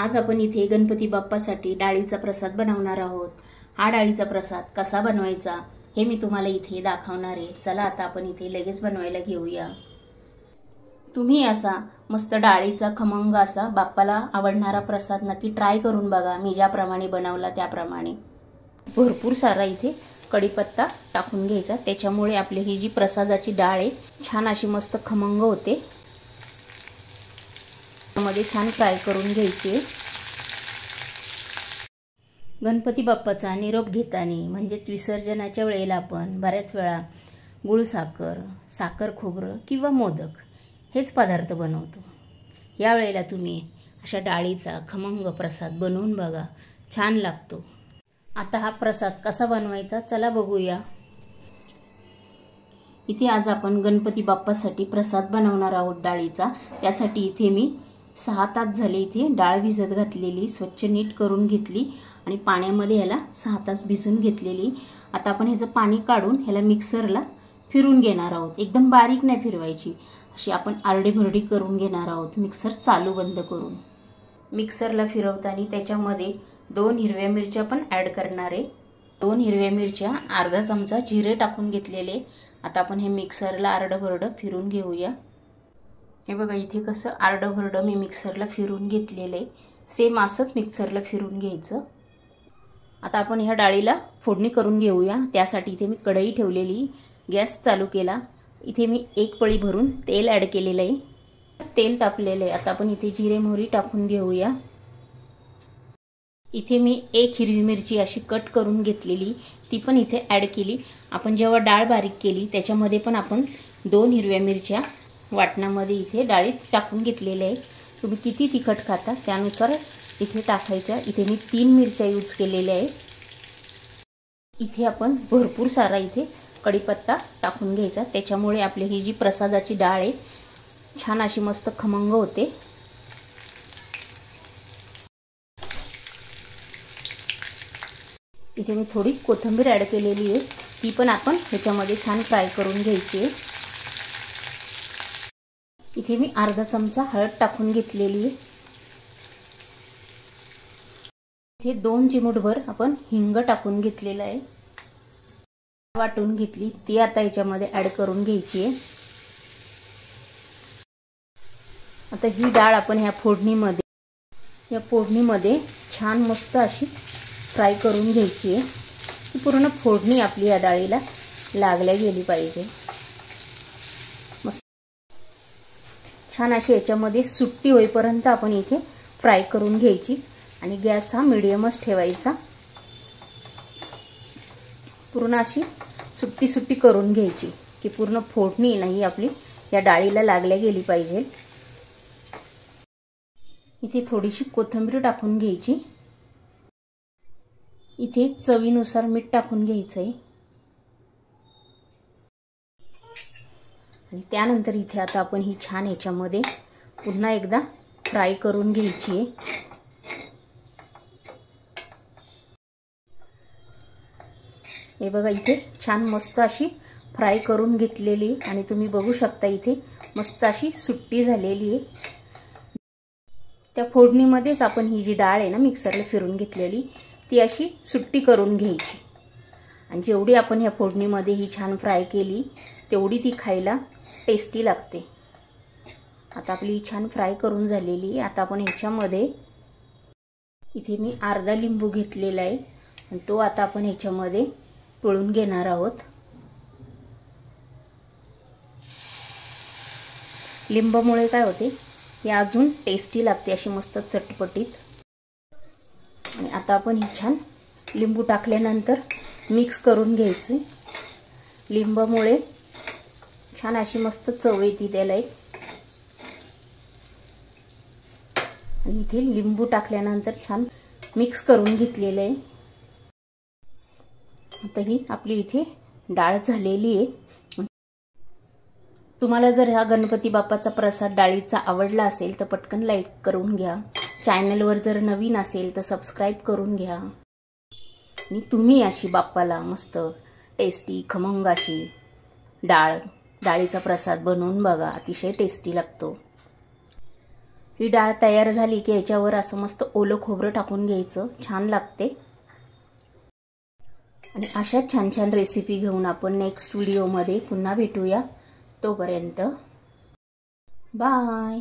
आज आपण इथे गणपती बाप्पासाठी डाळीचा प्रसाद बनवणार आहोत। हा डाळीचा प्रसाद कसा बनवायचा हे मी तुम्हाला इथे दाखवणार आहे। चला आता आपण इथे लगेच बनवायला घेऊया। तुम्ही असा मस्त डाळीचा खमंग असा बाप्पाला आवडणारा प्रसाद नक्की ट्राय करून बघा। मी ज्याप्रमाणे बनवला त्याप्रमाणे भरपूर सारा इथे कढीपत्ता टाकून घ्यायचा, त्याच्यामुळे आपली ही जी प्रसादाची डाळ आहे छान अशी मस्त खमंग होते। मध्ये छान फ्राय करून घ्यायचे। गणपती बाप्पाचा निरोप घेताना म्हणजेच विसर्जनाच्या वेळेला आपण बऱ्याच वेळा गुळ साखर, साखर खोबरं किंवा मोदक हेच पदार्थ बनवतो। या वेळेला तुम्ही अशा डाळीचा खमंग प्रसाद बनवून बघा, छान लागतो। आता हा प्रसाद कसा बनवायचा चला बघूया। इथे आज आपण गणपती बाप्पासाठी प्रसाद बनवणार आहोत डाळीचा। त्यासाठी इथे मी 6 तास झाले इथे डाळ भिजत घातलेली, स्वच्छ नीट करून घेतली आणि पाण्यामध्ये ह्याला 6 तास भिजून घेतलेली। आता आपण ह्याचं पाणी काढून ह्याला मिक्सरला फिरून घेणार आहोत। एकदम बारीक नाही फिरवायची, अशी आपण आरडीभरडी करून घेणार आहोत। मिक्सर चालू बंद करून मिक्सरला फिरवताना त्याच्यामध्ये 2 हिरव्या मिरच्या पण ॲड करणार आहे। 2 हिरव्या मिरच्या, अर्धा चमचा जिरे टाकून घेतलेले। आता आपण हे मिक्सरला आरडभरड फिरून घेऊया। हे बघा इथे कसं आरडभरड मी मिक्सरला फिरून घेतलेले, सेम असंच मिक्सरला फिरून घ्यायचं। आता आपण ह्या डाळीला फोडणी करून घेऊया। त्यासाठी इथे मी कढई ठेवलेली, गॅस चालू केला। इथे मी 1 पळी भरून तेल ॲड केलेलं आहे। तेल तापलेलं आहे। आता आपण इथे जिरे मोहरी टाकून घेऊया। इथे मी 1 हिरवी मिरची अशी कट करून घेतलेली, ती पण इथे ॲड केली। आपण जेव्हा डाळ बारीक केली त्याच्यामध्ये पण आपण 2 हिरव्या मिरच्या वाटणामध्ये इथे डाळीत टाकून घेतलेले आहे। तुम्ही किती तिखट खाता त्यानुसार इथे टाकायच्या। इथे मी 3 मिरच्या यूज केलेल्या आहे। इथे आपण भरपूर सारा इथे कढीपत्ता टाकून घ्यायचा, त्याच्यामुळे आपली ही जी प्रसादाची डाळ आहे छान अशी मस्त खमंग होते। इथे मी थोडी कोथिंबीर ॲड केलेली आहे, ती पण आपण ह्याच्यामध्ये छान फ्राय करून घ्यायची आहे। इथे मी अर्धा चमचा हळद टाकून घेतलेली आहे। इथे 2 चिमूटभर आपण हिंग टाकून घेतलेला आहे, वाटून घेतली, ती आता याच्यामध्ये ॲड करून घ्यायची आहे। आता ही डाळ आपण ह्या फोडणीमध्ये छान मस्त अशी फ्राय करून घ्यायची आहे। ही पूर्ण फोडणी आपली या डाळीला लागल्या गेली पाहिजे। छान अशी याच्यामध्ये सुट्टी होईपर्यंत आपण इथे फ्राय करून घ्यायची आणि गॅस हा मीडियमच ठेवायचा। पूर्ण अशी सुट्टी करून घ्यायची की पूर्ण फोडणी नाही आपली या डाळीला लागल्या गेली पाहिजे। इथे थोडीशी कोथिंबीर टाकून घ्यायची। इथे चवीनुसार मीठ टाकून घ्यायचं आहे आणि त्यानंतर इथे आता आपण ही छान याच्यामध्ये पुन्हा एकदा फ्राय करून घ्यायची आहे। हे बघा इथे छान मस्त अशी फ्राय करून घेतलेली आणि तुम्ही बघू शकता इथे मस्त अशी सुट्टी झालेली आहे। त्या फोडणीमध्येच आपण ही जी डाळ आहे ना मिक्सरला फिरून घेतलेली ती अशी सुट्टी करून घ्यायची आणि जेवढी आपण ह्या फोडणीमध्ये ही छान फ्राय केली तेवढी ती खायला टेस्टी लागते। आता आपली छान फ्राय करून झालेली आहे। आता आपण ह्याच्यामध्ये इथे मी अर्धा लिंबू घेतलेला आहे आणि तो आता आपण ह्याच्यामध्ये पिळून घेणार आहोत। लिंबामुळे काय होते, हे अजून टेस्टी लागते अशी मस्त चटपटीत। आणि आता आपण ही छान लिंबू टाकल्यानंतर मिक्स करून घ्यायचे। लिंबामुळे छान अशी मस्त चव येते त्याला एक। आणि इथे लिंबू टाकल्यानंतर छान मिक्स करून घेतलेलं आहे। आता ही आपली इथे डाळ झालेली आहे। तुम्हाला जर हा गणपती बाप्पाचा प्रसाद डाळीचा आवडला असेल तर पटकन लाईक करून घ्या। चॅनलवर जर नवीन असेल तर सबस्क्राईब करून घ्या आणि तुम्ही अशी बाप्पाला मस्त टेस्टी खमंग अशी डाळीचा प्रसाद बनवून बघा, अतिशय टेस्टी लागतो। ही डाळ तयार झाली की याच्यावर असं मस्त ओलं खोबरं टाकून घ्यायचं, छान लागते। आणि अशाच छान छान रेसिपी घेऊन आपण नेक्स्ट व्हिडिओमध्ये पुन्हा भेटूया। तोपर्यंत बाय।